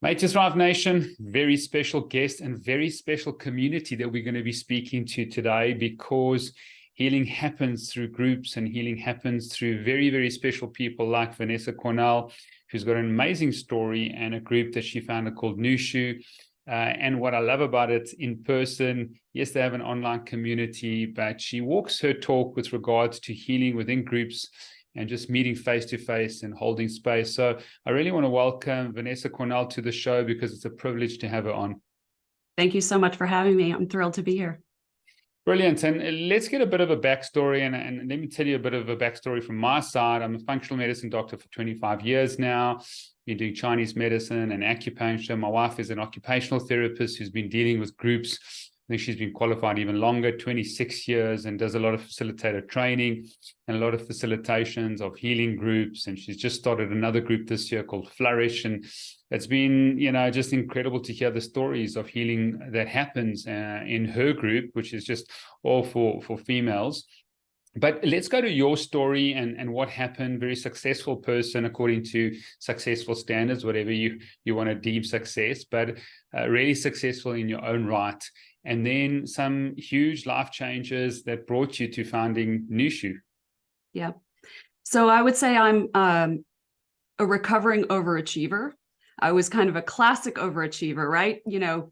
Mates Thrive Nation, very special guest and very special community that we're going to be speaking to today, because healing happens through groups and healing happens through very, very special people like Vanessa Cornell, who's got an amazing story and a group that she founded called NUSHU. And what I love about it in person, yes, they have an online community, but she walks her talk with regards to healing within groups and just meeting face-to-face and holding space. So I really want to welcome Vanessa Cornell to the show because it's a privilege to have her on. Thank you so much for having me. I'm thrilled to be here. Brilliant. And let's get a bit of a backstory. And let me tell you a bit of a backstory from my side. I'm a functional medicine doctor for 25 years now. Been doing Chinese medicine and acupuncture. My wife is an occupational therapist who's been dealing with groups. I think she's been qualified even longer, 26 years, and does a lot of facilitator training and a lot of facilitations of healing groups. And she's just started another group this year called Flourish. And it's been, just incredible to hear the stories of healing that happens in her group, which is just all for females. But let's go to your story and what happened. Very successful person according to successful standards, whatever you want to deem success, but really successful in your own right. And then some huge life changes that brought you to founding NUSHU. Yeah. So I would say I'm a recovering overachiever. I was kind of a classic overachiever, right?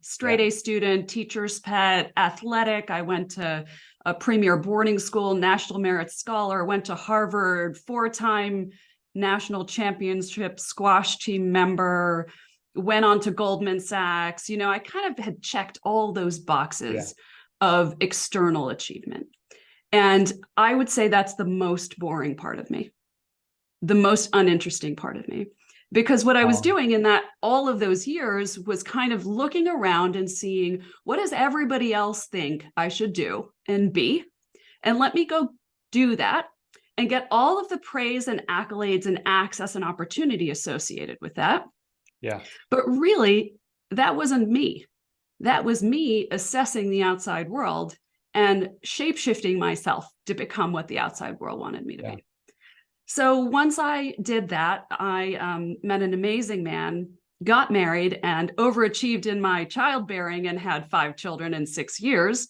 Straight A student, teacher's pet, athletic. I went to a premier boarding school, national merit scholar, went to Harvard, 4-time national championship squash team member, went on to Goldman Sachs. I kind of had checked all those boxes of external achievement. And I would say that's the most boring part of me, the most uninteresting part of me. Because what I was doing in that all of those years was kind of looking around and seeing, what does everybody else think I should do and be? And let me go do that and get all of the praise and accolades and access and opportunity associated with that. Yeah. But really, that wasn't me. That was me assessing the outside world and shape-shifting myself to become what the outside world wanted me to be. So once I did that, I met an amazing man, got married, and overachieved in my childbearing and had 5 children in 6 years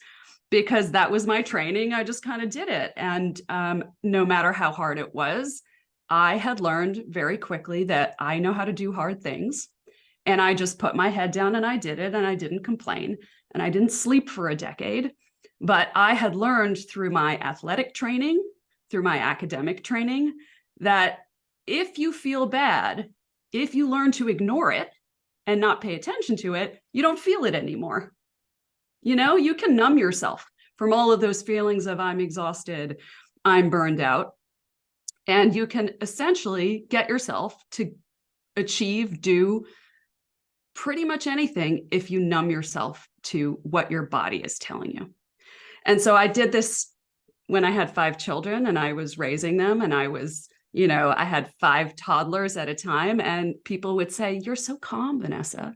because that was my training. I just kind of did it. And no matter how hard it was, I had learned very quickly that I know how to do hard things. And I just put my head down and I did it, and I didn't complain, and I didn't sleep for a decade. But I had learned through my athletic training, through my academic training, that if you feel bad, if you learn to ignore it and not pay attention to it, you don't feel it anymore. You can numb yourself from all of those feelings of I'm exhausted, I'm burned out, and you can essentially get yourself to achieve, do pretty much anything if you numb yourself to what your body is telling you. And so I did this when I had 5 children and I was raising them, and I was, I had 5 toddlers at a time, and people would say, "You're so calm, Vanessa.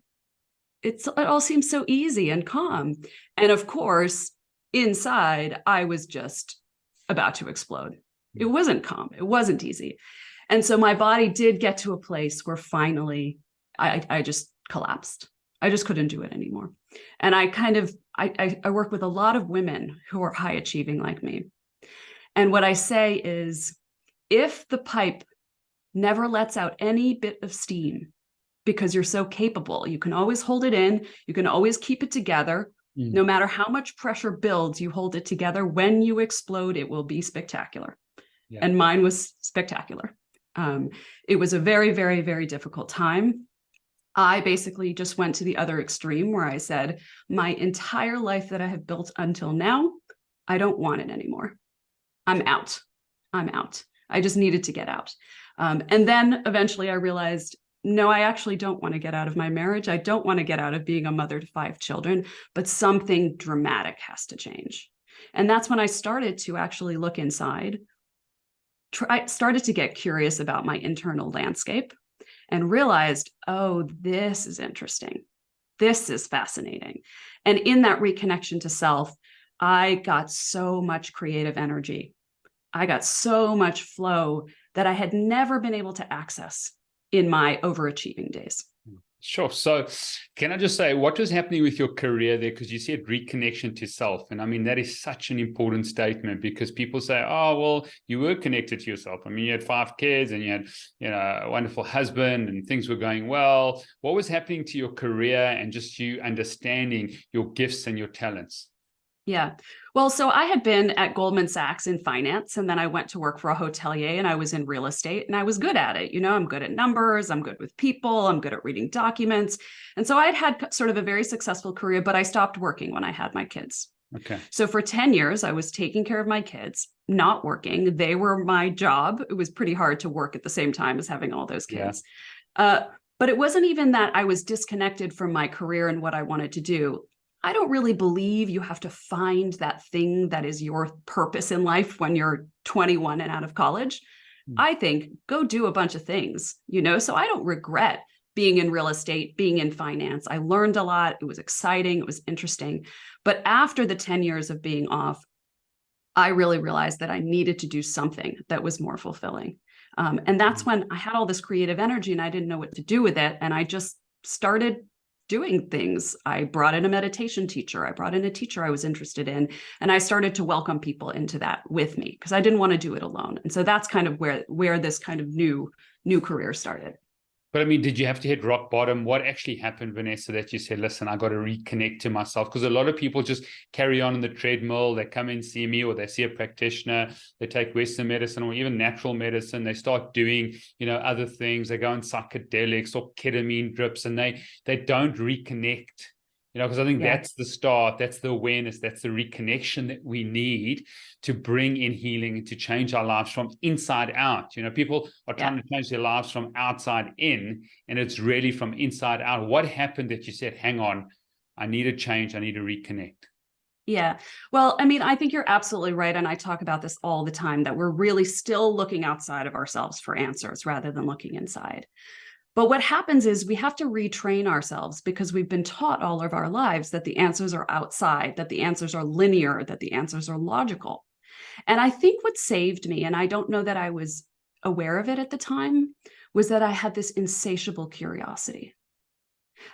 It all seems so easy and calm." And of course, inside, I was just about to explode. It wasn't calm. It wasn't easy. And so my body did get to a place where finally I just collapsed. I just couldn't do it anymore. And I work with a lot of women who are high achieving like me. And what I say is, if the pipe never lets out any bit of steam, because you're so capable, you can always hold it in, you can always keep it together. No matter how much pressure builds, you hold it together. When you explode, it will be spectacular. Yeah. And mine was spectacular. It was a very, very, very difficult time. I basically just went to the other extreme where I said, my entire life that I have built until now, I don't want it anymore. I'm out. I just needed to get out. And then eventually I realized, no, I actually don't want to get out of my marriage. I don't want to get out of being a mother to 5 children, but something dramatic has to change. And that's when I started to actually look inside. I started to get curious about my internal landscape and realized, oh, this is interesting. This is fascinating. And in that reconnection to self, I got so much creative energy. I got so much flow that I had never been able to access in my overachieving days. Sure. So can I just say, what was happening with your career there? Because you said reconnection to self. And I mean, that is such an important statement, because people say, oh, well, you were connected to yourself. I mean, you had 5 kids and you had, a wonderful husband and things were going well. What was happening to your career and just you understanding your gifts and your talents? Yeah. Well, so I had been at Goldman Sachs in finance, and then I went to work for a hotelier, and I was in real estate, and I was good at it. I'm good at numbers, I'm good with people, I'm good at reading documents. And so I'd had sort of a very successful career, but I stopped working when I had my kids. Okay. So for 10 years, I was taking care of my kids, not working. They were my job. It was pretty hard to work at the same time as having all those kids. Yeah. But it wasn't even that I was disconnected from my career and what I wanted to do. I don't really believe you have to find that thing that is your purpose in life when you're 21 and out of college. I think go do a bunch of things, so I don't regret being in real estate, being in finance. I learned a lot. It was exciting. It was interesting. But after the 10 years of being off, I really realized that I needed to do something that was more fulfilling. And that's when I had all this creative energy and I didn't know what to do with it. And I just started doing things. I brought in a meditation teacher. I brought in a teacher I was interested in, and I started to welcome people into that with me because I didn't want to do it alone. And so that's kind of where this kind of new career started. But I mean, did you have to hit rock bottom? What actually happened, Vanessa, that you said, listen, I got to reconnect to myself? Because a lot of people just carry on in the treadmill. They come and see me, or they see a practitioner, they take Western medicine or even natural medicine. They start doing, other things. They go on psychedelics or ketamine drips, and they don't reconnect. Because I think that's the start, that's the awareness, that's the reconnection that we need to bring in healing and to change our lives from inside out. People are trying to change their lives from outside in, and it's really from inside out. What happened that you said, hang on, I need a change, I need to reconnect? Yeah. Well, I mean, I think you're absolutely right. And I talk about this all the time, that we're really still looking outside of ourselves for answers rather than looking inside. But what happens is we have to retrain ourselves because we've been taught all of our lives that the answers are outside, that the answers are linear, that the answers are logical. And I think what saved me, and I don't know that I was aware of it at the time, was that I had this insatiable curiosity.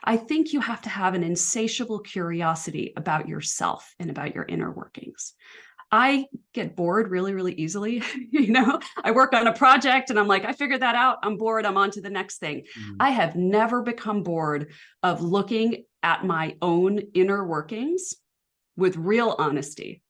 I think you have to have an insatiable curiosity about yourself and about your inner workings. I get bored really, really easily. I work on a project and I'm like, I figured that out. I'm bored. I'm on to the next thing. I have never become bored of looking at my own inner workings with real honesty.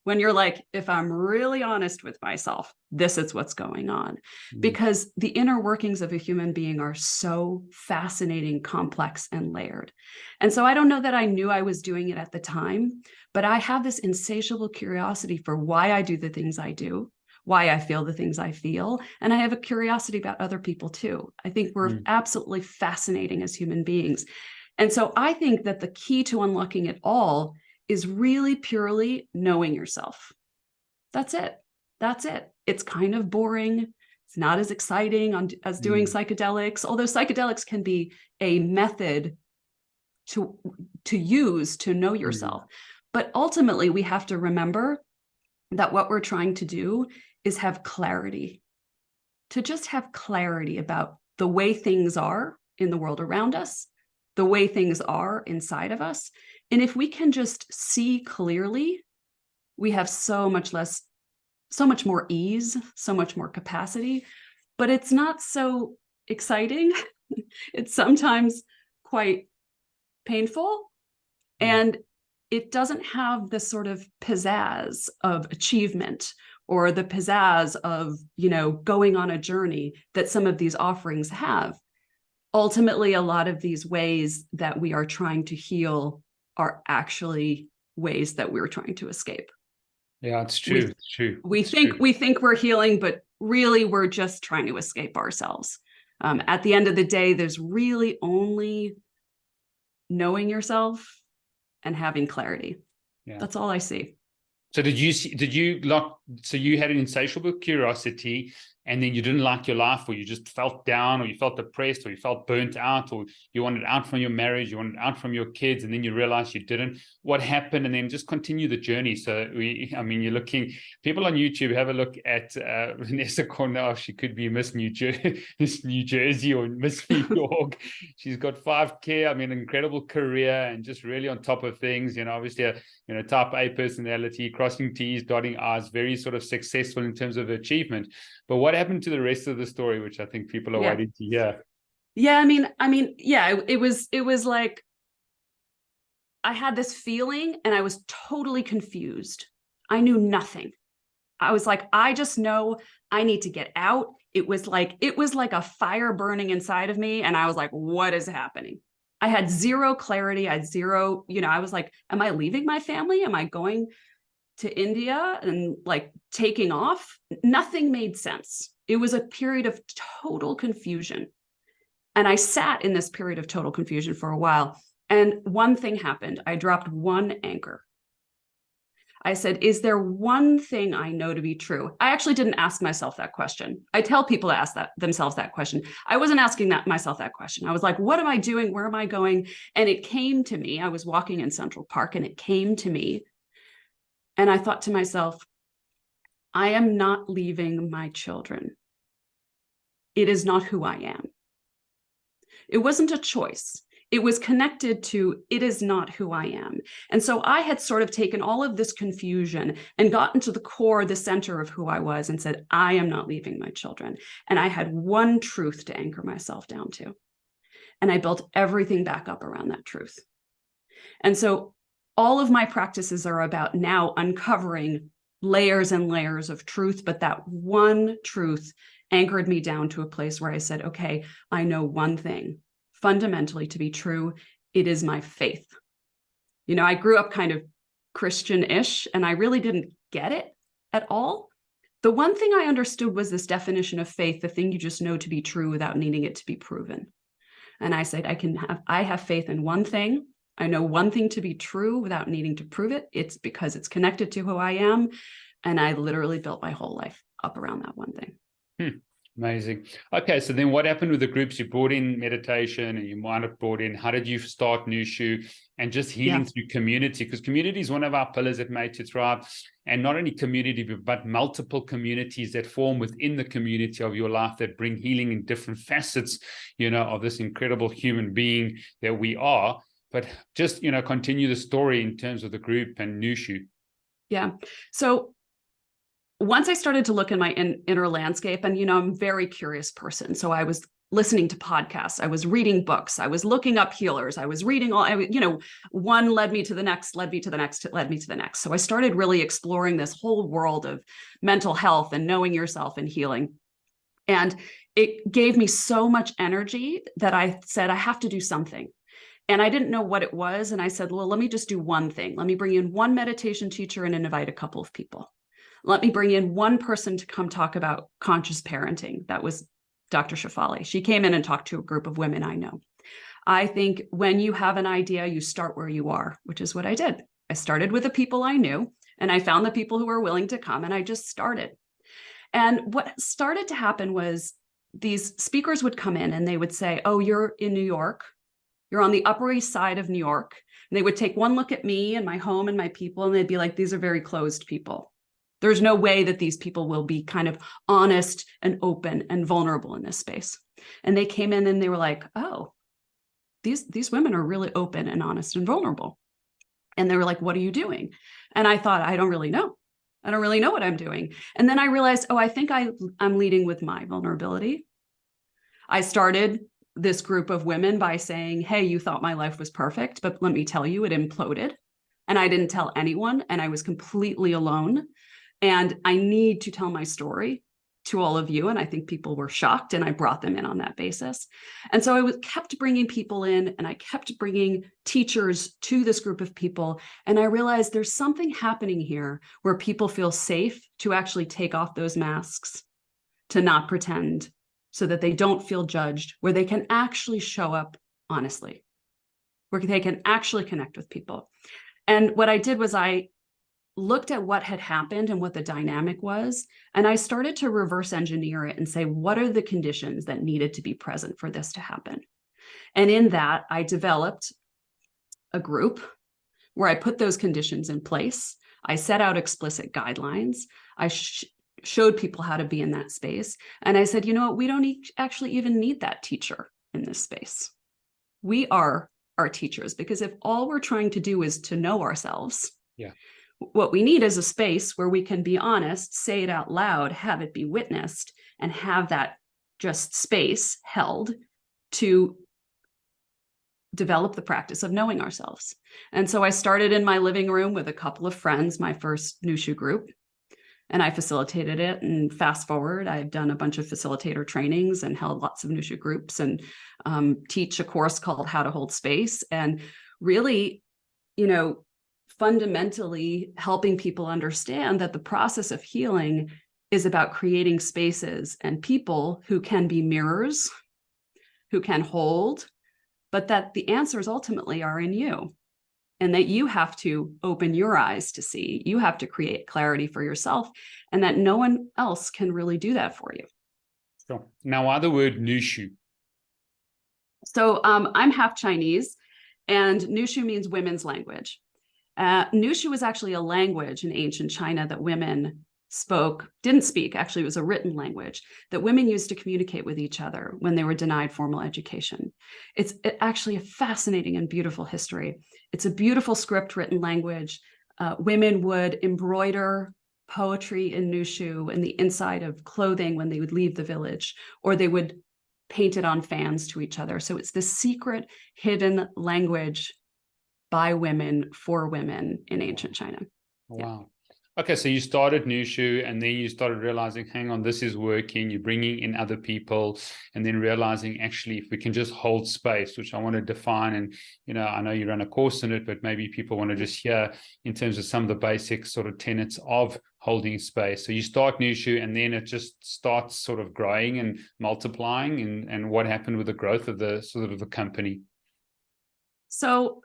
When you're like, if I'm really honest with myself, this is what's going on. Because the inner workings of a human being are so fascinating, complex, and layered. And so I don't know that I knew I was doing it at the time, but I have this insatiable curiosity for why I do the things I do, why I feel the things I feel. And I have a curiosity about other people too. I think we're absolutely fascinating as human beings. And so I think that the key to unlocking it all is really purely knowing yourself. That's it. That's it. It's kind of boring. It's not as exciting as doing psychedelics, although psychedelics can be a method to use to know yourself. But ultimately, we have to remember that what we're trying to do is have clarity, to just have clarity about the way things are in the world around us, the way things are inside of us. And if we can just see clearly, we have so much more ease, so much more capacity, but it's not so exciting. It's sometimes quite painful. And it doesn't have the sort of pizzazz of achievement or the pizzazz of, going on a journey that some of these offerings have. Ultimately, a lot of these ways that we are trying to heal are actually ways that we're trying to escape. Yeah, it's true. It's true. We think we're healing, but really we're just trying to escape ourselves. At the end of the day, there's really only knowing yourself and having clarity. Yeah. That's all I see. So so you had an insatiable curiosity, and then you didn't like your life, or you just felt down, or you felt depressed, or you felt burnt out, or you wanted out from your marriage, you wanted out from your kids, and then you realized you didn't, what happened? And then just continue the journey. So you're looking, people on YouTube, have a look at Vanessa Cornell. She could be Miss New Jersey or Miss New York. She's got 5 kids, incredible career, and just really on top of things, obviously a type A personality, crossing T's, dotting I's, very sort of successful in terms of achievement. But what happened to the rest of the story, which I think people are waiting to hear? Yeah, it was like I had this feeling and I was totally confused. I knew nothing. I was like, I just know I need to get out. It was like a fire burning inside of me. And I was like, what is happening? I had zero clarity. I had zero, I was like, am I leaving my family? Am I going to India and like taking off? Nothing made sense. It was a period of total confusion. And I sat in this period of total confusion for a while. And one thing happened. I dropped one anchor. I said, is there one thing I know to be true? I actually didn't ask myself that question. I tell people to ask themselves that question. I wasn't asking myself that question. I was like, what am I doing? Where am I going? And it came to me. I was walking in Central Park and it came to me. And I thought to myself, I am not leaving my children. It is not who I am. It wasn't a choice. It was connected to, it is not who I am. And so I had sort of taken all of this confusion and gotten to the core, the center of who I was, and said, I am not leaving my children. And I had one truth to anchor myself down to. And I built everything back up around that truth. And so all of my practices are about now uncovering layers and layers of truth, but that one truth anchored me down to a place where I said, okay, I know one thing fundamentally to be true. It is my faith. I grew up kind of Christian-ish, and I really didn't get it at all. The one thing I understood was this definition of faith, the thing you just know to be true without needing it to be proven. And I said, I have faith in one thing. I know one thing to be true without needing to prove it. It's because it's connected to who I am. And I literally built my whole life up around that one thing. Amazing. Okay, so then what happened with the groups? You brought in meditation, and you might have brought in, how did you start NUSHU and just healing through community? Because community is one of our pillars at Made to Thrive, and not only community, but multiple communities that form within the community of your life that bring healing in different facets, of this incredible human being that we are. But just, continue the story in terms of the group and NUSHU. Yeah. So once I started to look in my inner landscape, and, I'm a very curious person. So I was listening to podcasts, I was reading books, I was looking up healers, I was reading one led me to the next, led me to the next, led me to the next. So I started really exploring this whole world of mental health and knowing yourself and healing. And it gave me so much energy that I said, I have to do something. And I didn't know what it was. And I said, well, let me just do one thing. Let me bring in one meditation teacher and invite a couple of people. Let me bring in one person to come talk about conscious parenting. That was Dr. Shefali. She came in and talked to a group of women I know. I think when you have an idea, you start where you are, which is what I did. I started with the people I knew, and I found the people who were willing to come, and I just started. And what started to happen was these speakers would come in and they would say, oh, you're in New York. You're on the Upper East Side of New York. And they would take one look at me and my home and my people, and they'd be like, these are very closed people. There's no way that these people will be kind of honest and open and vulnerable in this space. And they came in and they were like, oh, these women are really open and honest and vulnerable. And they were like, what are you doing? And I thought, I don't really know. I don't really know what I'm doing. And then I realized, oh, I think I'm leading with my vulnerability. I started this group of women by saying, hey, you thought my life was perfect, but let me tell you, it imploded. And I didn't tell anyone, and I was completely alone. And I need to tell my story to all of you. And I think people were shocked, and I brought them in on that basis. And so I kept bringing people in, and I kept bringing teachers to this group of people. And I realized there's something happening here where people feel safe to actually take off those masks, to not pretend, so that they don't feel judged, where they can actually show up honestly, where they can actually connect with people. And what I did was I looked at what had happened and what the dynamic was, and I started to reverse engineer it and say, what are the conditions that needed to be present for this to happen? And in that, I developed a group where I put those conditions in place. I set out explicit guidelines. I showed people how to be in that space. And I said, you know what, we don't actually even need that teacher in this space. We are our teachers, because if all we're trying to do is to know ourselves, what we need is a space where we can be honest, say it out loud, have it be witnessed, and have that just space held to develop the practice of knowing ourselves. And so I started in my living room with a couple of friends, my first NUSHU group, and I facilitated it. And fast forward, I've done a bunch of facilitator trainings and held lots of NUSHU groups, and teach a course called How to Hold Space. And really, fundamentally helping people understand that the process of healing is about creating spaces and people who can be mirrors, who can hold, but that the answers ultimately are in you, and that you have to open your eyes to see. You have to create clarity for yourself, and that no one else can really do that for you. Sure. Now, why the word NUSHU? So I'm half Chinese, and NUSHU means women's language. NUSHU was actually a language in ancient China that women didn't speak. Actually, it was a written language that women used to communicate with each other when they were denied formal education. It's actually a fascinating and beautiful history. It's a beautiful script written language. Women would embroider poetry in NUSHU in the inside of clothing when they would leave the village, or they would paint it on fans to each other. So it's this secret, hidden language by women for women in ancient China. Wow. Okay, so you started NUSHU, and then you started realizing, hang on, this is working. You're bringing in other people, and then realizing, actually, if we can just hold space, which I want to define, and I know you run a course in it, but maybe people want to just hear in terms of some of the basic sort of tenets of holding space. So you start NUSHU, and then it just starts sort of growing and multiplying. And what happened with the growth of the sort of the company? So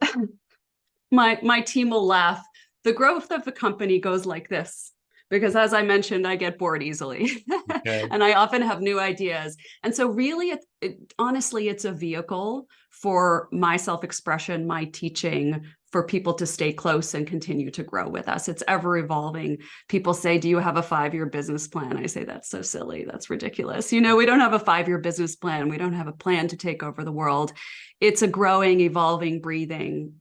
my team will laugh. The growth of the company goes like this, because as I mentioned, I get bored easily. Okay. And I often have new ideas. And so really, honestly, it's a vehicle for my self-expression, my teaching, for people to stay close and continue to grow with us. It's ever evolving. People say, do you have a 5-year business plan? I say, that's so silly. That's ridiculous. We don't have a 5-year business plan. We don't have a plan to take over the world. It's a growing, evolving, breathing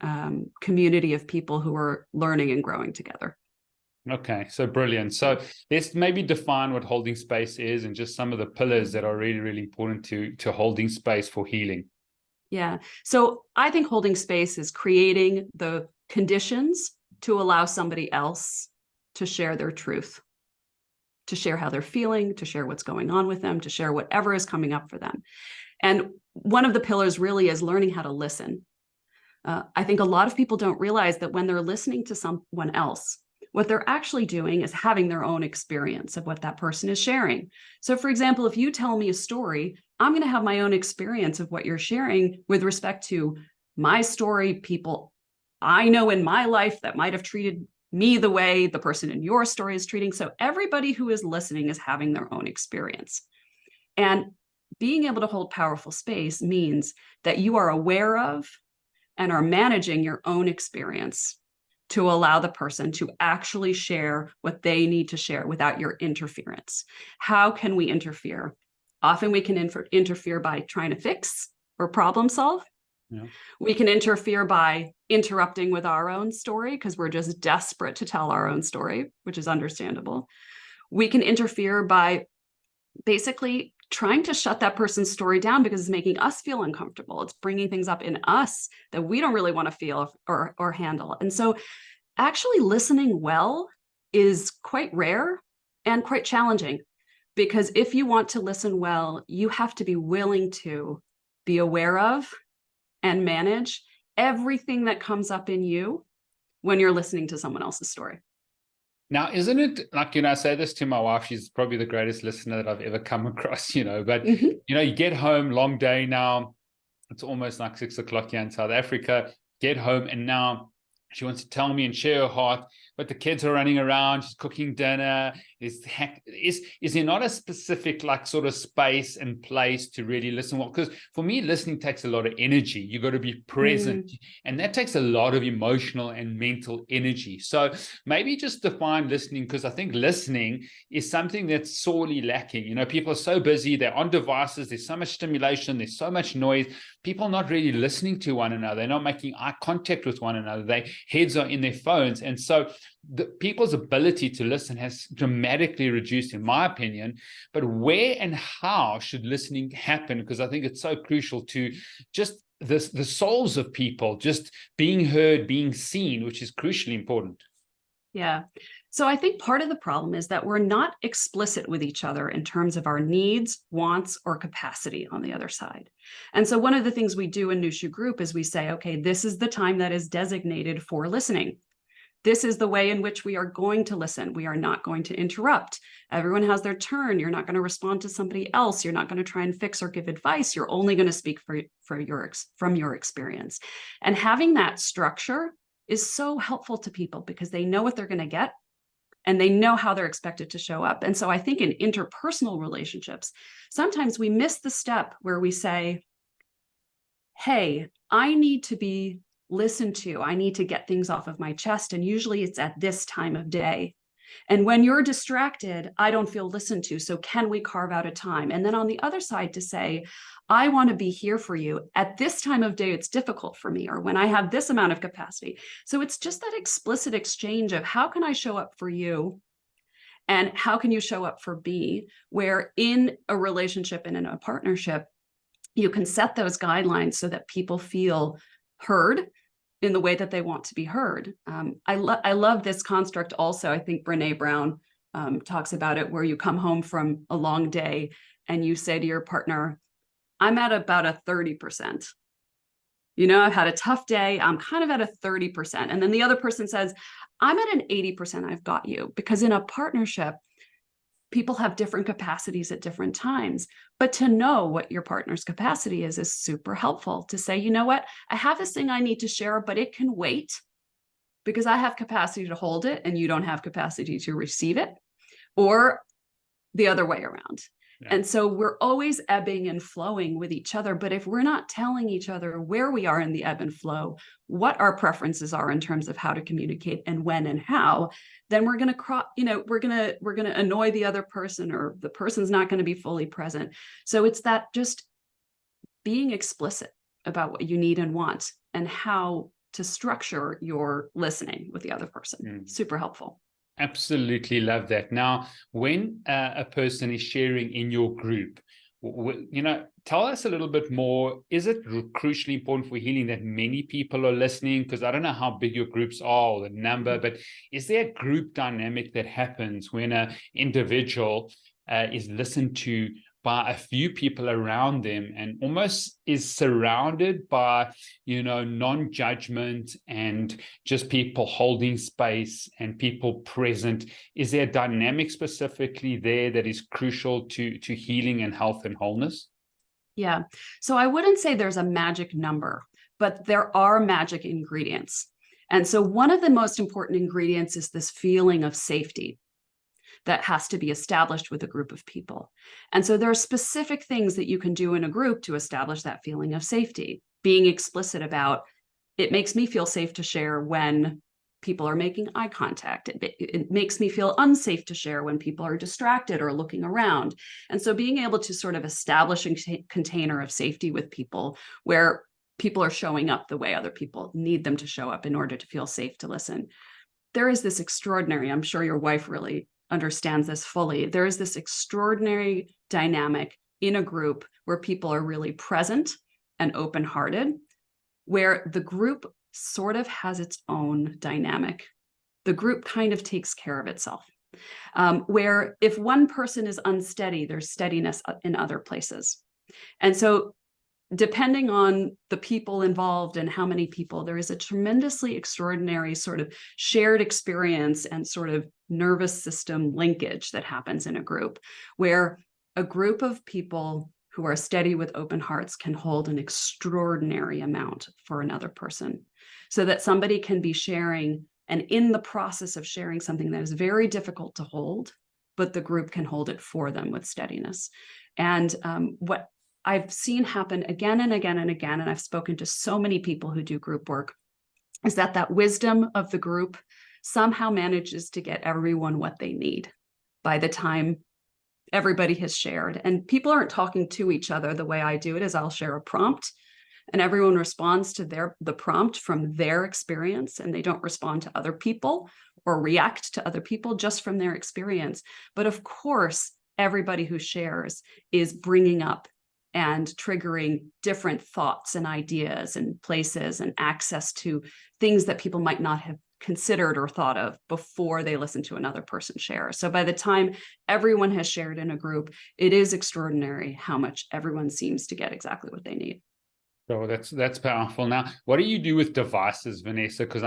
community of people who are learning and growing together. Okay, so brilliant. So let's maybe define what holding space is, and just some of the pillars that are really, really important to holding space for healing. Yeah. So I think holding space is creating the conditions to allow somebody else to share their truth, to share how they're feeling, to share what's going on with them, to share whatever is coming up for them. And one of the pillars really is learning how to listen. I think a lot of people don't realize that when they're listening to someone else, what they're actually doing is having their own experience of what that person is sharing. So for example, if you tell me a story, I'm going to have my own experience of what you're sharing with respect to my story, people I know in my life that might have treated me the way the person in your story is treating. So everybody who is listening is having their own experience. And being able to hold powerful space means that you are aware of and are managing your own experience to allow the person to actually share what they need to share without your interference. How can we interfere? Often we can interfere by trying to fix or problem solve. Yeah. We can interfere by interrupting with our own story because we're just desperate to tell our own story, which is understandable. We can interfere by basically trying to shut that person's story down because it's making us feel uncomfortable. It's bringing things up in us that we don't really want to feel or handle. And so actually listening well is quite rare and quite challenging, because if you want to listen well, you have to be willing to be aware of and manage everything that comes up in you when you're listening to someone else's story. Now, isn't it like, I say this to my wife, she's probably the greatest listener that I've ever come across, but, you get home, long day now, it's almost like 6 o'clock here in South Africa, get home, and now she wants to tell me and share her heart, but the kids are running around, she's cooking dinner. Is there not a specific like sort of space and place to really listen? Well, because for me, listening takes a lot of energy. You got to be present, and that takes a lot of emotional and mental energy. So maybe just define listening, because I think listening is something that's sorely lacking. You know, people are so busy, they're on devices, there's so much stimulation, there's so much noise. People are not really listening to one another. They're not making eye contact with one another. Their heads are in their phones. And so the people's ability to listen has dramatically reduced, in my opinion. But where and how should listening happen? Because I think it's so crucial to just the souls of people just being heard, being seen, which is crucially important. Yeah. So I think part of the problem is that we're not explicit with each other in terms of our needs, wants, or capacity on the other side. And so one of the things we do in NUSHU group is we say, okay, this is the time that is designated for listening. This is the way in which we are going to listen. We are not going to interrupt. Everyone has their turn. You're not going to respond to somebody else. You're not going to try and fix or give advice. You're only going to speak from your experience. And having that structure is so helpful to people because they know what they're going to get and they know how they're expected to show up. And so I think in interpersonal relationships, sometimes we miss the step where we say, hey, I need to be listened to. I need to get things off of my chest. And usually it's at this time of day. And when you're distracted, I don't feel listened to. So can we carve out a time? And then on the other side to say, I want to be here for you. At this time of day, it's difficult for me, or when I have this amount of capacity. So it's just that explicit exchange of how can I show up for you? And how can you show up for me? Where in a relationship and in a partnership, you can set those guidelines so that people feel heard in the way that they want to be heard. I love this construct also. I think Brené Brown talks about it, where you come home from a long day and you say to your partner, I'm at about a 30%. You know, I've had a tough day. I'm kind of at a 30%. And then the other person says, I'm at an 80%. I've got you. Because in a partnership, people have different capacities at different times. But to know what your partner's capacity is super helpful to say, you know what, I have this thing I need to share, but it can wait because I have capacity to hold it and you don't have capacity to receive it, or the other way around. Yeah. And so we're always ebbing and flowing with each other. But if we're not telling each other where we are in the ebb and flow, what our preferences are in terms of how to communicate and when and how, then we're going to we're going to annoy the other person, or the person's not going to be fully present. So it's that just being explicit about what you need and want and how to structure your listening with the other person. Super helpful. Absolutely love that. Now, when a person is sharing in your group, you know, tell us a little bit more. Is it crucially important for healing that many people are listening? Because I don't know how big your groups are or the number, but is there a group dynamic that happens when an individual is listened to by a few people around them and almost is surrounded by, you know, non-judgment and just people holding space and people present? Is there a dynamic specifically there that is crucial to healing and health and wholeness? Yeah. So I wouldn't say there's a magic number, but there are magic ingredients. And so one of the most important ingredients is this feeling of safety that has to be established with a group of people. And so there are specific things that you can do in a group to establish that feeling of safety. Being explicit about, it makes me feel safe to share when people are making eye contact. It makes me feel unsafe to share when people are distracted or looking around. And so being able to sort of establish a container of safety with people where people are showing up the way other people need them to show up in order to feel safe to listen. There is this extraordinary, I'm sure your wife really understands this fully. There is this extraordinary dynamic in a group where people are really present and open-hearted, where the group sort of has its own dynamic. The group kind of takes care of itself, where if one person is unsteady, there's steadiness in other places. And so depending on the people involved and how many people, there is a tremendously extraordinary sort of shared experience and sort of nervous system linkage that happens in a group, where a group of people who are steady with open hearts can hold an extraordinary amount for another person, so that somebody can be sharing And in the process of sharing something that is very difficult to hold, but the group can hold it for them with steadiness. And what I've seen happen again and again and again, and I've spoken to so many people who do group work, is that wisdom of the group somehow manages to get everyone what they need by the time everybody has shared. And people aren't talking to each other. The way I do it is I'll share a prompt, and everyone responds to the prompt from their experience, and they don't respond to other people or react to other people, just from their experience. But of course, everybody who shares is bringing up and triggering different thoughts and ideas and places and access to things that people might not have considered or thought of before they listen to another person share. So by the time everyone has shared in a group, it is extraordinary how much everyone seems to get exactly what they need. So that's powerful. Now, what do you do with devices, Vanessa? Because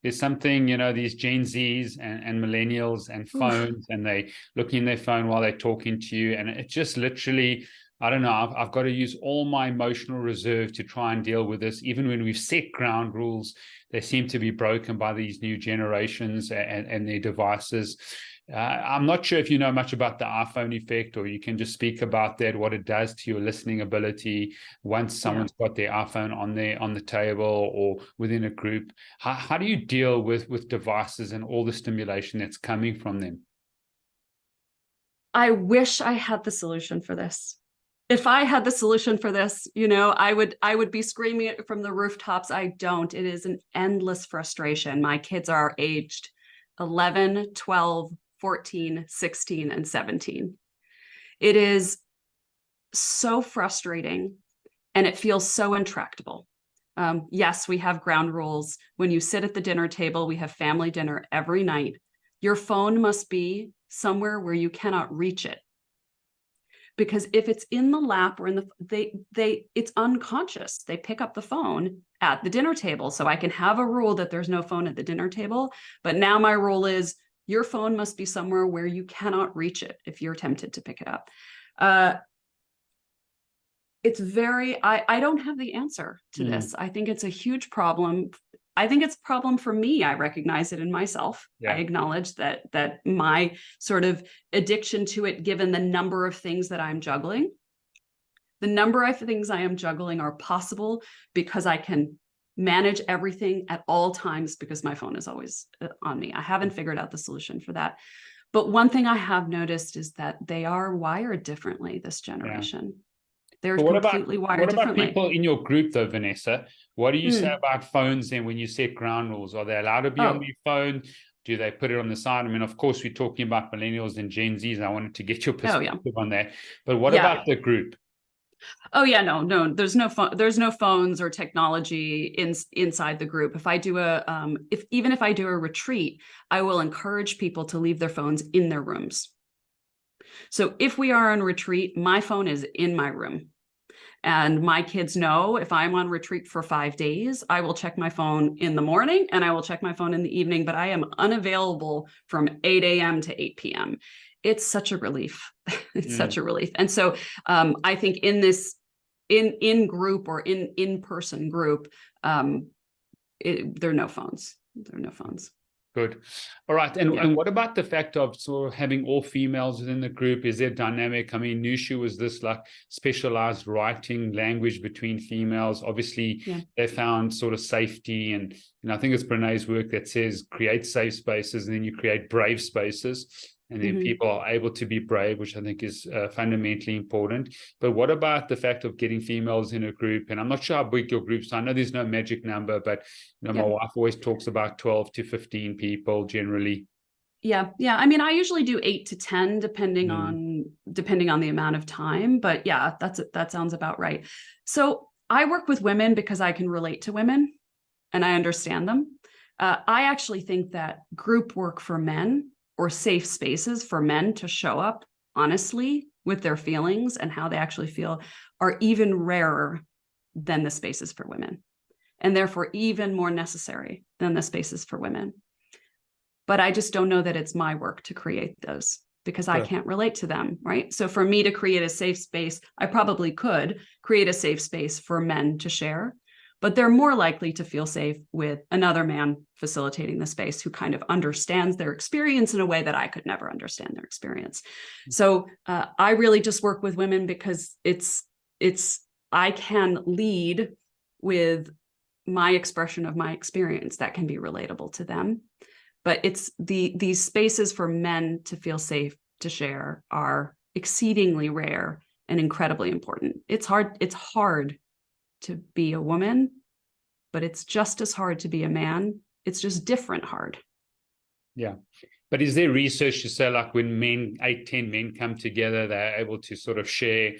there's something, these Gen Zs and millennials and phones, and they look in their phone while they're talking to you. And it just literally, I don't know, I've got to use all my emotional reserve to try and deal with this. Even when we've set ground rules, they seem to be broken by these new generations and their devices. I'm not sure if you know much about the iPhone effect, or you can just speak about that, what it does to your listening ability once someone's got their iPhone on the table or within a group. How do you deal with devices and all the stimulation that's coming from them? I wish I had the solution for this. If I had the solution for this, I would be screaming it from the rooftops. I don't. It is an endless frustration. My kids are aged 11, 12, 14, 16, and 17. It is so frustrating, and it feels so intractable. Yes, we have ground rules. When you sit at the dinner table, we have family dinner every night. Your phone must be somewhere where you cannot reach it. Because if it's in the lap or in it's unconscious. They pick up the phone at the dinner table. So I can have a rule that there's no phone at the dinner table. But now my rule is your phone must be somewhere where you cannot reach it if you're tempted to pick it up. It's I don't have the answer to this. I think it's a huge problem. I think it's a problem for me. I recognize it in myself. Yeah. I acknowledge that my sort of addiction to it, given the number of things that I'm juggling, the number of things I am juggling are possible because I can manage everything at all times because my phone is always on me. I haven't figured out the solution for that. But one thing I have noticed is that they are wired differently, this generation. Yeah. They're completely wired differently. What about people in your group, though, Vanessa? What do you say about phones then when you set ground rules? Are they allowed to be on their phone? Do they put it on the side? I mean, of course, we're talking about millennials and Gen Zs, and I wanted to get your perspective on that. But what about the group? Oh yeah, no. There's no phone. There's no phones or technology inside the group. If I do even if I do a retreat, I will encourage people to leave their phones in their rooms. So if we are on retreat, my phone is in my room. And my kids know if I'm on retreat for 5 days, I will check my phone in the morning and I will check my phone in the evening, but I am unavailable from 8 a.m. to 8 p.m. It's such a relief. It's such a relief. And so I think in this, in group or in-person group, there are no phones. There are no phones. Good. All right. And what about the fact of sort of having all females within the group? Is there dynamic? I mean, NUSHU was this like specialized writing language between females. Obviously, they found sort of safety. And I think it's Brené's work that says create safe spaces and then you create brave spaces. And then people are able to be brave, which I think is fundamentally important. But what about the fact of getting females in a group? And I'm not sure how big your groups are. I know there's no magic number, but my wife always talks about 12 to 15 people generally. Yeah. I mean, I usually do 8 to 10, depending on the amount of time. But yeah, that sounds about right. So I work with women because I can relate to women and I understand them. I actually think that group work for men, or safe spaces for men to show up honestly with their feelings and how they actually feel, are even rarer than the spaces for women, and therefore even more necessary than the spaces for women. But I just don't know that it's my work to create those because I can't relate to them, right? So for me to create a safe space, I probably could create a safe space for men to share, but they're more likely to feel safe with another man facilitating the space who kind of understands their experience in a way that I could never understand their experience. So I really just work with women because I can lead with my expression of my experience that can be relatable to them. But it's these spaces for men to feel safe to share are exceedingly rare and incredibly important. It's hard to be a woman, but it's just as hard to be a man. It's just different hard. Yeah. But is there research to say, like, when 10 men come together, they're able to sort of share,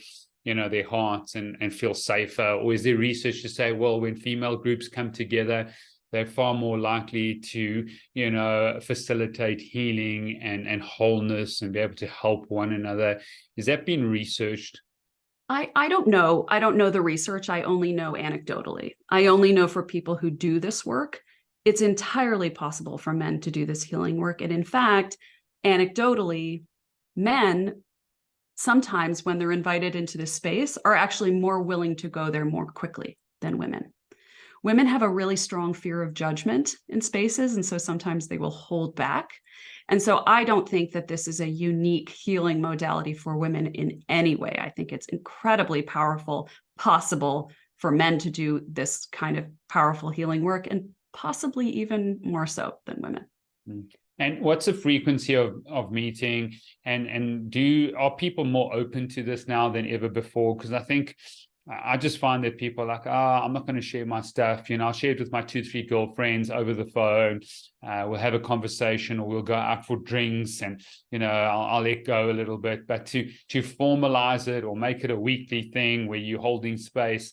their hearts and feel safer? Or is there research to say, well, when female groups come together, they're far more likely to, facilitate healing and wholeness and be able to help one another? Has that been researched? I don't know. I don't know the research. I only know anecdotally. I only know for people who do this work, it's entirely possible for men to do this healing work. And in fact, anecdotally, men sometimes, when they're invited into this space, are actually more willing to go there more quickly than women. Women have a really strong fear of judgment in spaces, and so sometimes they will hold back. And so I don't think that this is a unique healing modality for women in any way. I think it's incredibly powerful, possible for men to do this kind of powerful healing work, and possibly even more so than women. And what's the frequency of meeting? And are people more open to this now than ever before? Because I just find that people are like, I'm not going to share my stuff. I'll share it with my 2-3 girlfriends over the phone. We'll have a conversation, or we'll go out for drinks, and, I'll let go a little bit. But to formalize it or make it a weekly thing where you're holding space,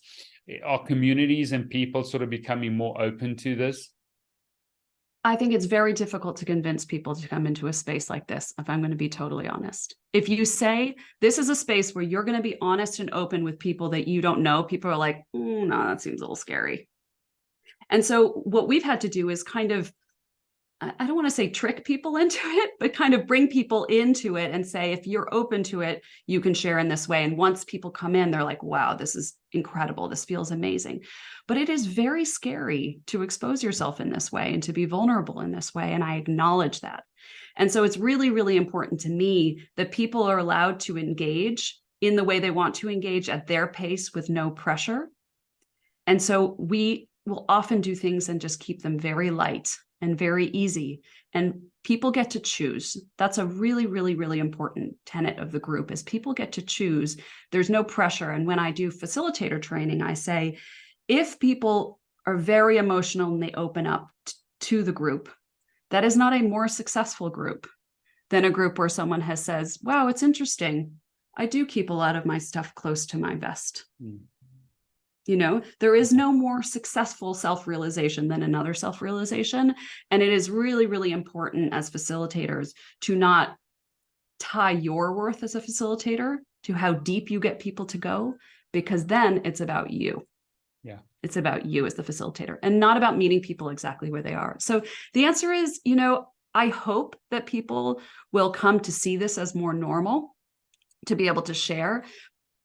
are communities and people sort of becoming more open to this? I think it's very difficult to convince people to come into a space like this, if I'm going to be totally honest. If you say this is a space where you're going to be honest and open with people that you don't know, people are like, no, that seems a little scary. And so what we've had to do is kind of, I don't want to say trick people into it, but kind of bring people into it and say, if you're open to it, you can share in this way. And once people come in, they're like, wow, this is incredible. This feels amazing. But it is very scary to expose yourself in this way and to be vulnerable in this way. And I acknowledge that. And so it's really, really important to me that people are allowed to engage in the way they want to engage at their pace with no pressure. And so we will often do things and just keep them very light and very easy. And people get to choose. That's a really, really, really important tenet of the group, is people get to choose. There's no pressure. And when I do facilitator training, I say, if people are very emotional and they open up to the group, that is not a more successful group than a group where someone says, wow, it's interesting. I do keep a lot of my stuff close to my vest. There is no more successful self-realization than another self-realization. And it is really, really important as facilitators to not tie your worth as a facilitator to how deep you get people to go, because then it's about you. Yeah. It's about you as the facilitator and not about meeting people exactly where they are. So the answer is, I hope that people will come to see this as more normal, to be able to share.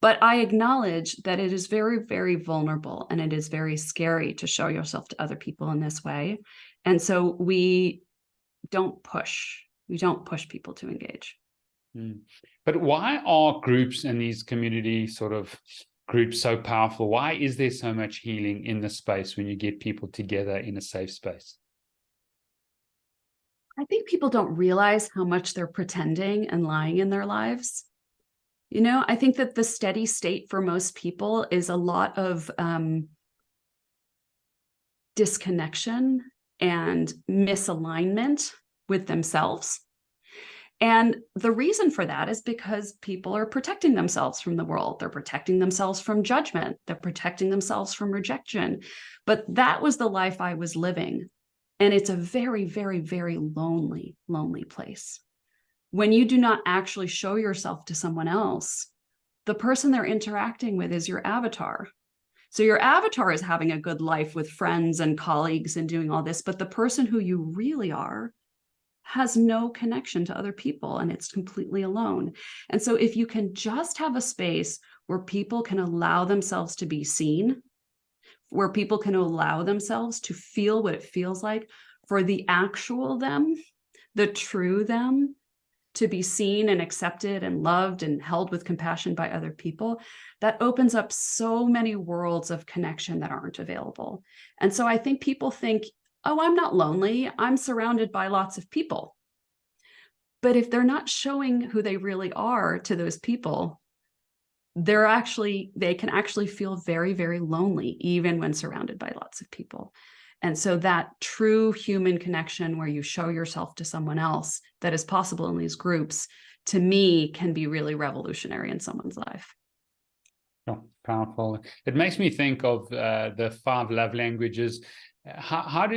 But I acknowledge that it is very, very vulnerable, and it is very scary to show yourself to other people in this way. And so we don't push people to engage. But why are groups and these community sort of groups so powerful? Why is there so much healing in the space when you get people together in a safe space? I think people don't realize how much they're pretending and lying in their lives. I think that the steady state for most people is a lot of disconnection and misalignment with themselves. And the reason for that is because people are protecting themselves from the world. They're protecting themselves from judgment. They're protecting themselves from rejection. But that was the life I was living. And it's a very, very, very lonely, lonely place. When you do not actually show yourself to someone else, the person they're interacting with is your avatar. So your avatar is having a good life with friends and colleagues and doing all this, but the person who you really are has no connection to other people, and it's completely alone. And so if you can just have a space where people can allow themselves to be seen, where people can allow themselves to feel what it feels like for the actual them, the true them, to be seen and accepted and loved and held with compassion by other people, that opens up so many worlds of connection that aren't available. And so I think people think, oh, I'm not lonely, I'm surrounded by lots of people. But if they're not showing who they really are to those people, they can actually feel very, very lonely, even when surrounded by lots of people. And so that true human connection where you show yourself to someone else that is possible in these groups, to me, can be really revolutionary in someone's life. Oh, powerful. It makes me think of the 5 love languages. How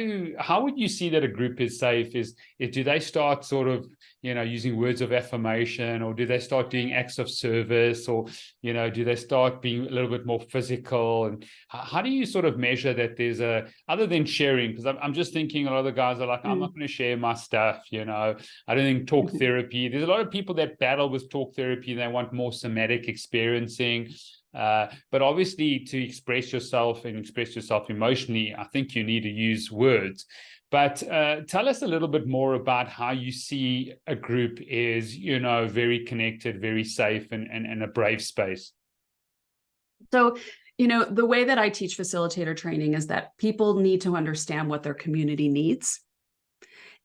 would you see that a group is safe? Do they start sort of, using words of affirmation, or do they start doing acts of service, or, do they start being a little bit more physical? And how do you sort of measure that there's other than sharing? Because I'm just thinking a lot of the guys are like, I'm not going to share my stuff, I don't think talk therapy. There's a lot of people that battle with talk therapy. They want more somatic experiencing. But obviously, to express yourself and express yourself emotionally, I think you need to use words. But tell us a little bit more about how you see a group is, very connected, very safe, and a brave space. So, the way that I teach facilitator training is that people need to understand what their community needs.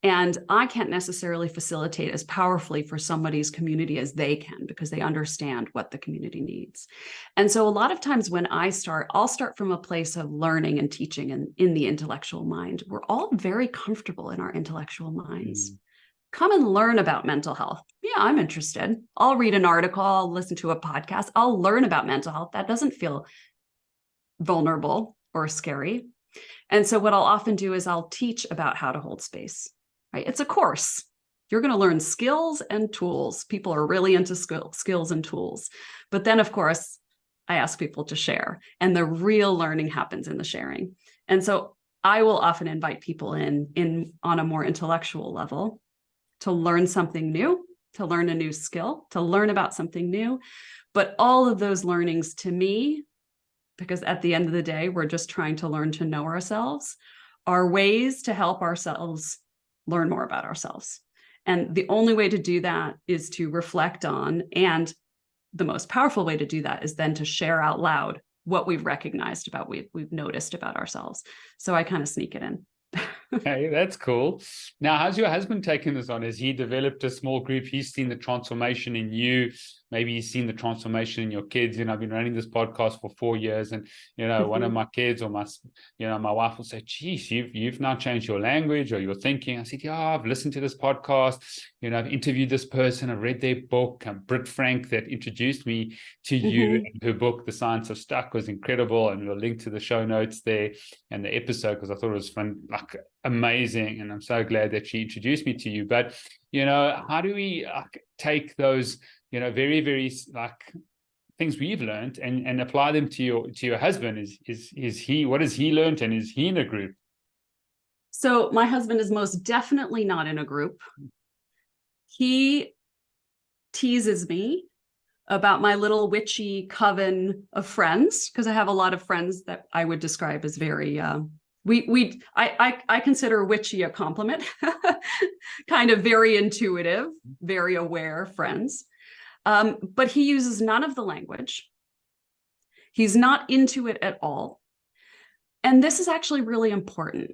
And I can't necessarily facilitate as powerfully for somebody's community as they can, because they understand what the community needs. And so a lot of times when I'll start from a place of learning and teaching in the intellectual mind. We're all very comfortable in our intellectual minds. Come and learn about mental health. Yeah, I'm interested. I'll read an article, I'll listen to a podcast, I'll learn about mental health. That doesn't feel vulnerable or scary. And so what I'll often do is I'll teach about how to hold space. Right? It's a course. You're going to learn skills and tools. People are really into skills and tools. But then, of course, I ask people to share, and the real learning happens in the sharing. And so I will often invite people in on a more intellectual level to learn something new, to learn a new skill, to learn about something new. But all of those learnings, to me, because at the end of the day, we're just trying to learn to know ourselves, are ways to help ourselves learn more about ourselves. And the only way to do that is to reflect on, and the most powerful way to do that is then to share out loud what we've recognized about, we've noticed about ourselves. So I kind of sneak it in. Hey, that's cool. Now, how's your husband taken this on? Has he developed a small group? He's seen the transformation in you. Maybe he's seen the transformation in your kids. I've been running this podcast for 4 years, and one of my kids or my wife will say, geez, you've now changed your language or your thinking. I said, yeah, I've listened to this podcast. I've interviewed this person. I've read their book. Britt Frank, that introduced me to you, and her book, The Science of Stuck, was incredible. And we'll link to the show notes there and the episode, because I thought it was fun, like amazing. And I'm so glad that she introduced me to you. But, how do we take those, very, very things we've learned and apply them to your husband? What has he learned, and is he in a group? So my husband is most definitely not in a group. He teases me about my little witchy coven of friends, because I have a lot of friends that I would describe as very I consider witchy a compliment, kind of very intuitive, very aware friends. But he uses none of the language. He's not into it at all. And this is actually really important,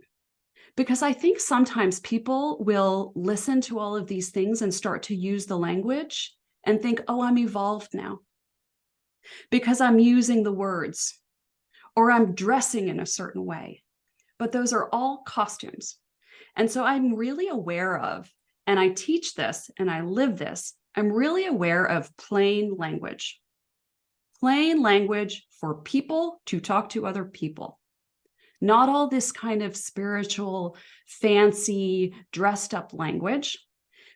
because I think sometimes people will listen to all of these things and start to use the language and think, oh, I'm evolved now because I'm using the words, or I'm dressing in a certain way. But those are all costumes. And so I'm really aware of, and I teach this and I live this, I'm really aware of plain language for people to talk to other people. Not all this kind of spiritual, fancy, dressed up language,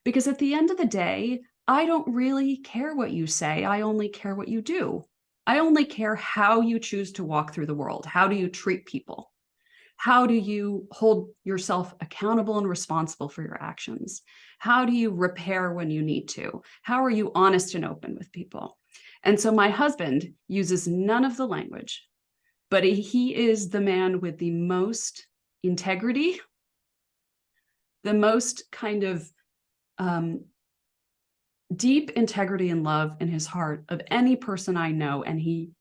because at the end of the day, I don't really care what you say. I only care what you do. I only care how you choose to walk through the world. How do you treat people? How do you hold yourself accountable and responsible for your actions? How do you repair when you need to? How are you honest and open with people? And so my husband uses none of the language, but he is the man with the most integrity, the most kind of deep integrity and love in his heart of any person I know. And he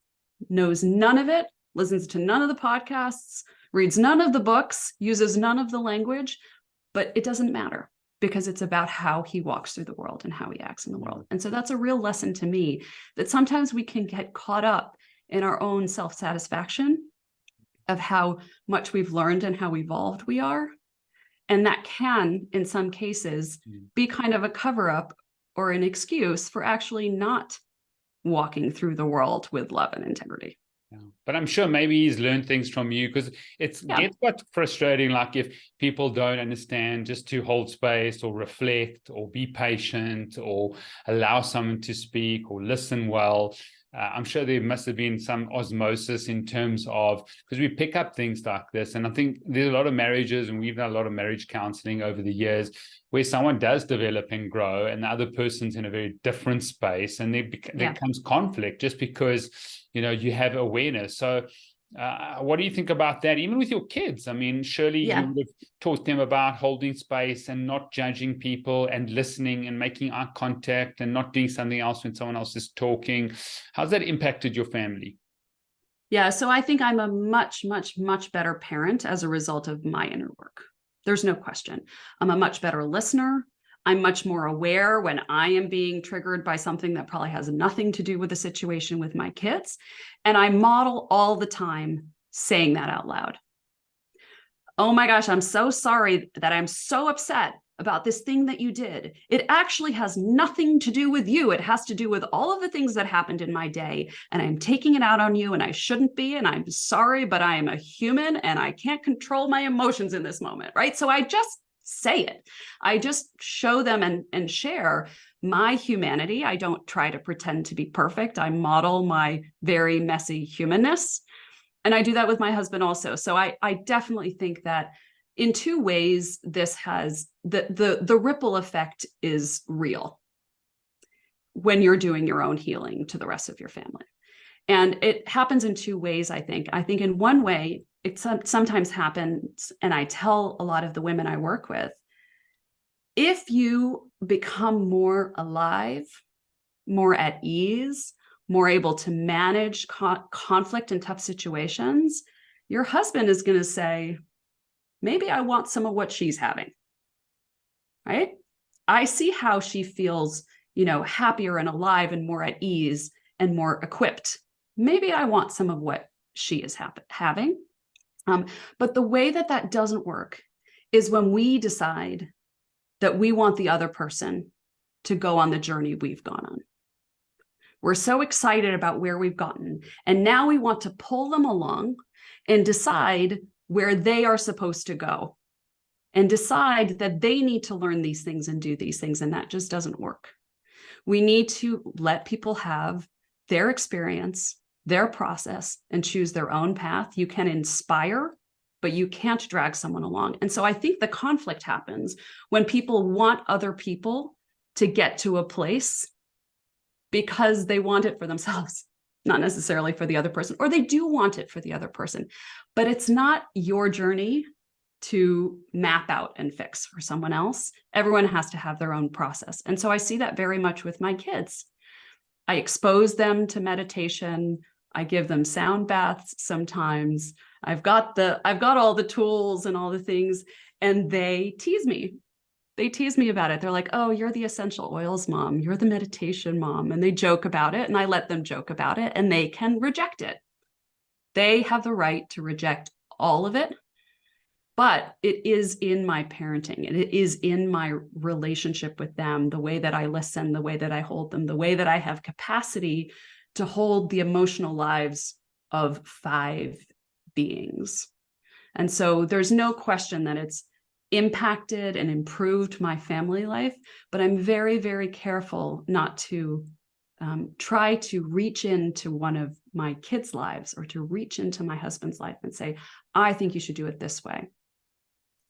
knows none of it, listens to none of the podcasts, reads none of the books, uses none of the language, but it doesn't matter because it's about how he walks through the world and how he acts in the world. And so that's a real lesson to me, that sometimes we can get caught up in our own self-satisfaction of how much we've learned and how evolved we are. And that can, in some cases, be kind of a cover-up or an excuse for actually not walking through the world with love and integrity. Yeah. But I'm sure maybe he's learned things from you, because gets quite frustrating, like if people don't understand, just to hold space or reflect or be patient or allow someone to speak or listen well. I'm sure there must have been some osmosis in terms of, because we pick up things like this. And I think there's a lot of marriages, and we've done a lot of marriage counseling over the years, where someone does develop and grow and the other person's in a very different space, and there comes conflict just because, you have awareness. So what do you think about that, even with your kids? I mean, surely you would have taught them about holding space and not judging people and listening and making eye contact and not doing something else when someone else is talking. How's that impacted your family? Yeah, so I think I'm a much, much, much better parent as a result of my inner work. There's no question. I'm a much better listener. I'm much more aware when I am being triggered by something that probably has nothing to do with the situation with my kids. And I model all the time saying that out loud. Oh my gosh, I'm so sorry that I'm so upset about this thing that you did. It actually has nothing to do with you. It has to do with all of the things that happened in my day. And I'm taking it out on you, and I shouldn't be. And I'm sorry, but I am a human and I can't control my emotions in this moment, right? So I just say it. I just show them and share my humanity. I don't try to pretend to be perfect. I model my very messy humanness. And I do that with my husband also. So I definitely think that in two ways, this has the ripple effect is real when you're doing your own healing to the rest of your family. And it happens in two ways, I think. I think in one way, it sometimes happens, and I tell a lot of the women I work with, if you become more alive, more at ease, more able to manage conflict in tough situations, your husband is going to say, maybe I want some of what she's having, right? I see how she feels, happier and alive and more at ease and more equipped. Maybe I want some of what she is having. But the way that doesn't work is when we decide that we want the other person to go on the journey we've gone on. We're so excited about where we've gotten, and now we want to pull them along and decide where they are supposed to go and decide that they need to learn these things and do these things, and that just doesn't work. We need to let people have their experience, their process, and choose their own path. You can inspire, but you can't drag someone along. And so I think the conflict happens when people want other people to get to a place because they want it for themselves, not necessarily for the other person, or they do want it for the other person. But it's not your journey to map out and fix for someone else. Everyone has to have their own process. And so I see that very much with my kids. I expose them to meditation. I give them sound baths sometimes. I've got all the tools and all the things, and they tease me. They tease me about it. They're like, oh, you're the essential oils mom. You're the meditation mom. And they joke about it, and I let them joke about it, and they can reject it. They have the right to reject all of it, but it is in my parenting, and it is in my relationship with them, the way that I listen, the way that I hold them, the way that I have capacity to hold the emotional lives of 5 beings. And so there's no question that it's impacted and improved my family life, but I'm very, very careful not to try to reach into one of my kids' lives or to reach into my husband's life and say, I think you should do it this way.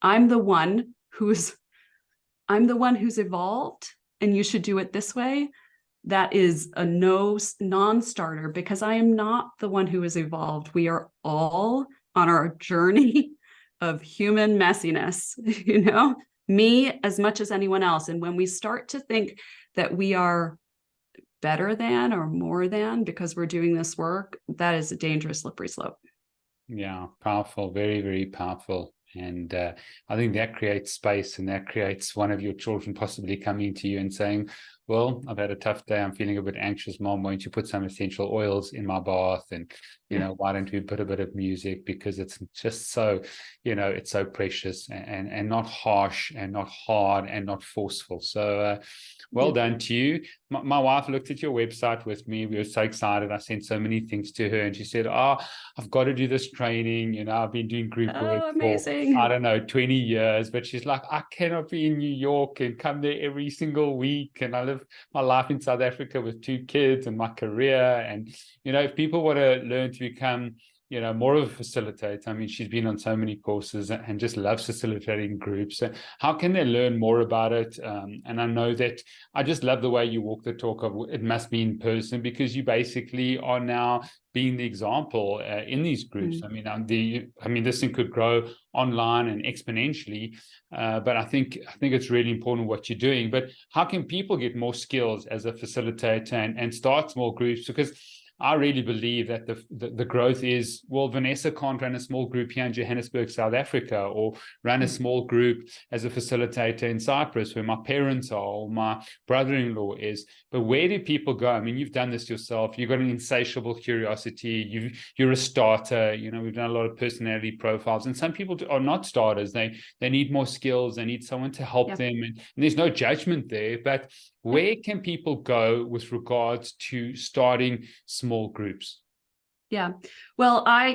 I'm the one who's evolved, and you should do it this way. that is a non-starter, because I am not the one who has evolved. We are all on our journey of human messiness, me as much as anyone else. And when we start to think that we are better than or more than because we're doing this work, that is a dangerous slippery slope. Yeah, powerful, very, very powerful. And I think that creates space, and that creates one of your children possibly coming to you and saying, well, I've had a tough day. I'm feeling a bit anxious, Mom. Why don't you put some essential oils in my bath? And, why don't we put a bit of music? Because it's just so, it's so precious and not harsh and not hard and not forceful. So well done to you. My wife looked at your website with me. We were so excited. I sent so many things to her, and she said, I've got to do this training. I've been doing group work amazing. for, I don't know, 20 years. But she's like, I cannot be in New York and come there every single week. And I live my life in South Africa with 2 kids and my career. And, if people want to learn to become more of a facilitator. I mean, she's been on so many courses and just loves facilitating groups. How can they learn more about it? And I know that I just love the way you walk the talk of it must be in person, because you basically are now being the example in these groups. I mean, this thing could grow online and exponentially, but I think it's really important what you're doing. But how can people get more skills as a facilitator and start small groups? Because I really believe that the growth is, well, Vanessa can't run a small group here in Johannesburg, South Africa, or run a small group as a facilitator in Cyprus, where my parents are or my brother-in-law is. But where do people go? I mean, you've done this yourself. You've got an insatiable curiosity. You're a starter. We've done a lot of personality profiles. And some people are not starters. They need more skills. They need someone to help them. And there's no judgment there. But where can people go with regards to starting small groups? Yeah, well, I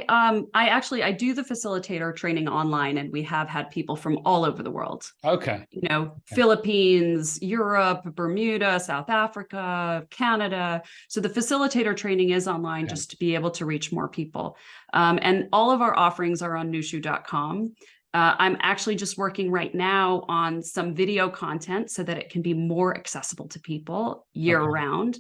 do the facilitator training online, and we have had people from all over the world. Okay. Philippines, Europe, Bermuda, South Africa, Canada. So the facilitator training is online just to be able to reach more people. And all of our offerings are on NUSHU.com. I'm actually just working right now on some video content so that it can be more accessible to people year round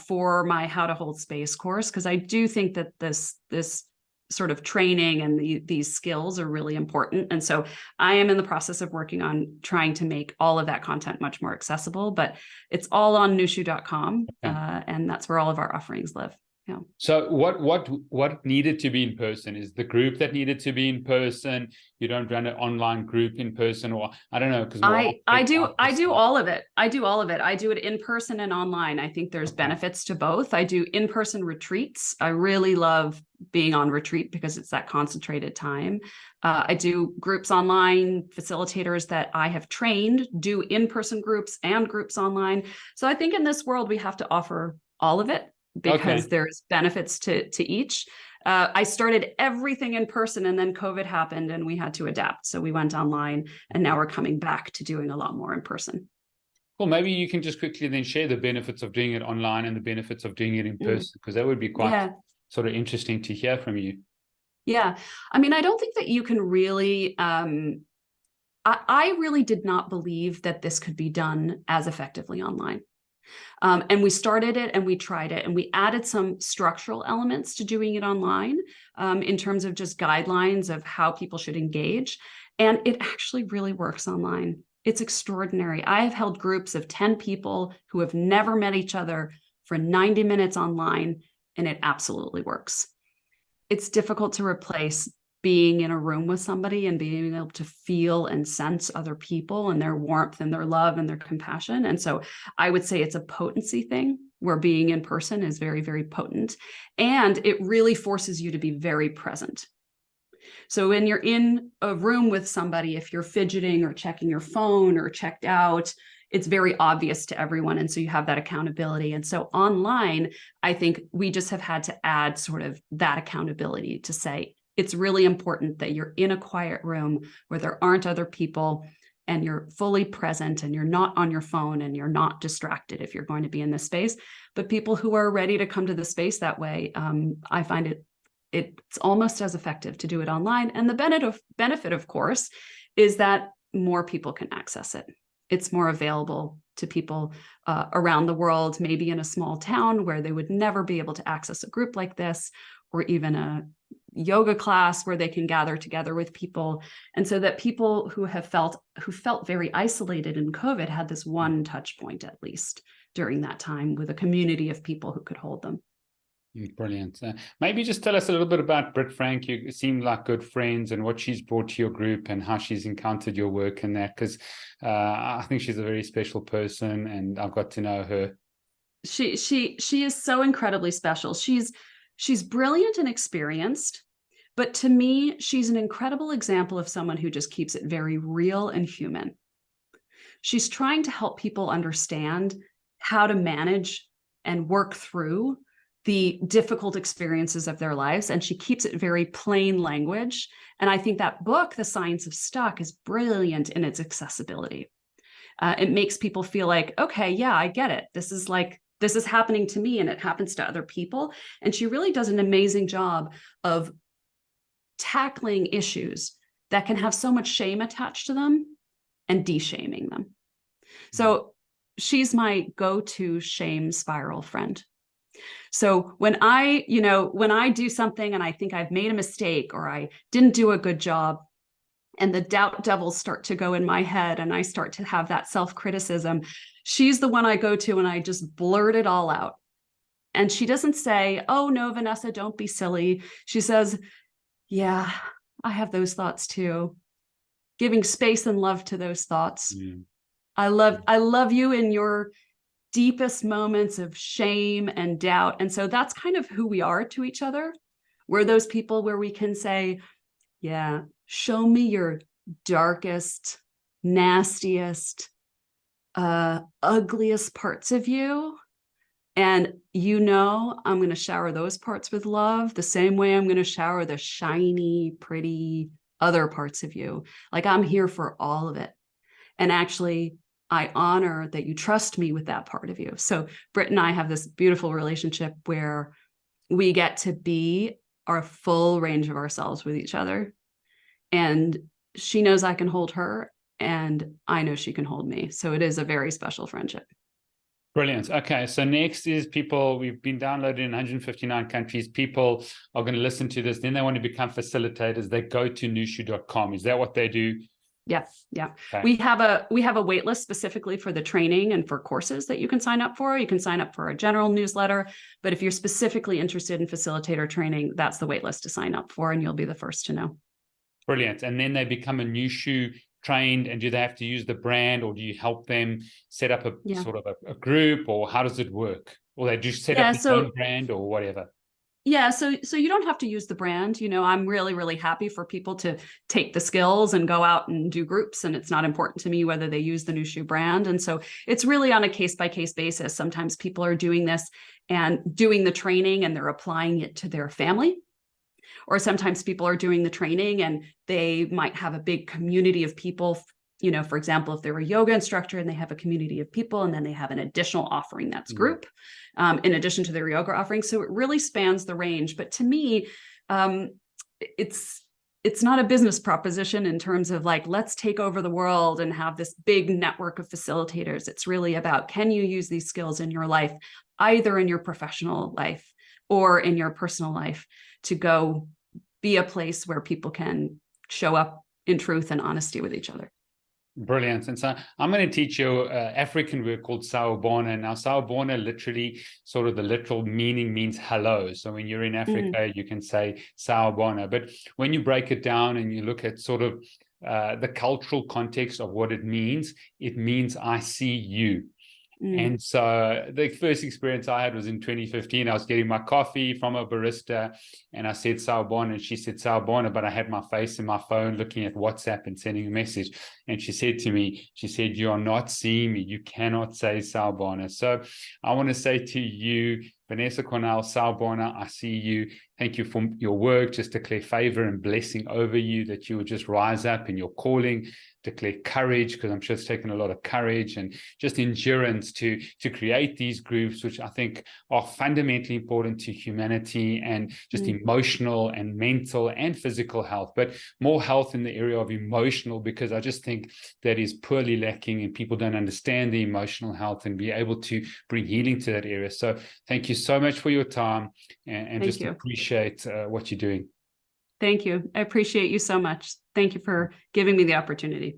for my How to Hold Space course, because I do think that this sort of training and these skills are really important. And so I am in the process of working on trying to make all of that content much more accessible, but it's all on NUSHU.com, and that's where all of our offerings live. Yeah. So what needed to be in person? Is the group that needed to be in person? You don't run an online group in person, or I don't know, because I do all of it. I do all of it. I do it in person and online. I think there's benefits to both. I do in-person retreats. I really love being on retreat because it's that concentrated time. I do groups online. Facilitators that I have trained do in-person groups and groups online. So I think in this world we have to offer all of it, because there's benefits to each. I started everything in person, and then COVID happened and we had to adapt. So we went online, and now we're coming back to doing a lot more in person. Well, maybe you can just quickly then share the benefits of doing it online and the benefits of doing it in person, because that would be quite sort of interesting to hear from you. Yeah. I mean, I don't think that you can really, I really did not believe that this could be done as effectively online. And we started it and we tried it, and we added some structural elements to doing it online in terms of just guidelines of how people should engage. And it actually really works online. It's extraordinary. I have held groups of 10 people who have never met each other for 90 minutes online, and it absolutely works. It's difficult to replace being in a room with somebody and being able to feel and sense other people and their warmth and their love and their compassion. And so I would say it's a potency thing, where being in person is very, very potent. And it really forces you to be very present. So when you're in a room with somebody, if you're fidgeting or checking your phone or checked out, it's very obvious to everyone. And so you have that accountability. And so online, I think we just have had to add sort of that accountability to say, it's really important that you're in a quiet room where there aren't other people, and you're fully present, and you're not on your phone, and you're not distracted if you're going to be in this space. But people who are ready to come to the space that way, I find it's almost as effective to do it online. And the benefit, of course, is that more people can access it. It's more available to people around the world, maybe in a small town where they would never be able to access a group like this, or even a yoga class where they can gather together with people. And so that people who felt very isolated in COVID had this one touch point, at least during that time, with a community of people who could hold them. Brilliant. Maybe just tell us a little bit about Britt Frank. You seem like good friends, and what she's brought to your group and how she's encountered your work and that, because I think she's a very special person, and I've got to know her. She is so incredibly special. She's brilliant and experienced, but to me, she's an incredible example of someone who just keeps it very real and human. She's trying to help people understand how to manage and work through the difficult experiences of their lives, and she keeps it very plain language. And I think that book, The Science of Stuck, is brilliant in its accessibility. It makes people feel like, okay, yeah, I get it. This is happening to me, and it happens to other people. And she really does an amazing job of tackling issues that can have so much shame attached to them and de-shaming them. So she's my go-to shame spiral friend. So when I do something and I think I've made a mistake or I didn't do a good job, and the doubt devils start to go in my head and I start to have that self-criticism, she's the one I go to and I just blurt it all out. And she doesn't say, oh no, Vanessa, don't be silly. She says, yeah, I have those thoughts too. Giving space and love to those thoughts. I love you in your deepest moments of shame and doubt. And so that's kind of who we are to each other. We're those people where we can say, yeah, show me your darkest, nastiest, ugliest parts of you. And I'm going to shower those parts with love the same way I'm going to shower the shiny, pretty other parts of you. Like, I'm here for all of it. And actually, I honor that you trust me with that part of you. So Britt and I have this beautiful relationship where we get to be our full range of ourselves with each other. And she knows I can hold her, and I know she can hold me. So it is a very special friendship. Brilliant. Okay, so next is people, we've been downloaded in 159 countries. People are going to listen to this. Then they want to become facilitators. They go to NUSHU.com. Is that what they do? Yeah. Okay. We have a wait list specifically for the training and for courses that you can sign up for. You can sign up for a general newsletter, but if you're specifically interested in facilitator training, that's the wait list to sign up for, and you'll be the first to know. Brilliant. And then they become a NUSHU trained, and do they have to use the brand, or do you help them set up sort of a group, or how does it work? Or they just set up their own brand or whatever? Yeah, so you don't have to use the brand. I'm really, really happy for people to take the skills and go out and do groups. And it's not important to me whether they use the NUSHU brand. And so it's really on a case-by-case basis. Sometimes people are doing this and doing the training and they're applying it to their family. Or sometimes people are doing the training and they might have a big community of people. For example, if they're a yoga instructor and they have a community of people, and then they have an additional offering that's group, in addition to their yoga offering. So it really spans the range. But to me, it's not a business proposition in terms of like, let's take over the world and have this big network of facilitators. It's really about, can you use these skills in your life, either in your professional life or in your personal life, to go be a place where people can show up in truth and honesty with each other. Brilliant. And so I'm going to teach you African word called sawubona. Now, sawubona, literally, sort of the literal meaning means hello. So when you're in Africa, you can say sawubona. But when you break it down and you look at sort of the cultural context of what it means I see you. And so the first experience I had was in 2015. I was getting my coffee from a barista and I said sawubona, and she said sawubona, but I had my face in my phone looking at WhatsApp and sending a message. And she said to me, you are not seeing me. You cannot say sawubona. So I want to say to you, Vanessa Cornell, Sawubona, I see you. Thank you for your work. Just declare favor and blessing over you, that you will just rise up in your calling, declare courage, because I'm sure it's taken a lot of courage and just endurance to create these groups, which I think are fundamentally important to humanity and just emotional and mental and physical health, but more health in the area of emotional, because I just think that is poorly lacking and people don't understand the emotional health and be able to bring healing to that area. So thank you so much for your time, and just appreciate what you're doing. Thank you. I appreciate you so much. Thank you for giving me the opportunity.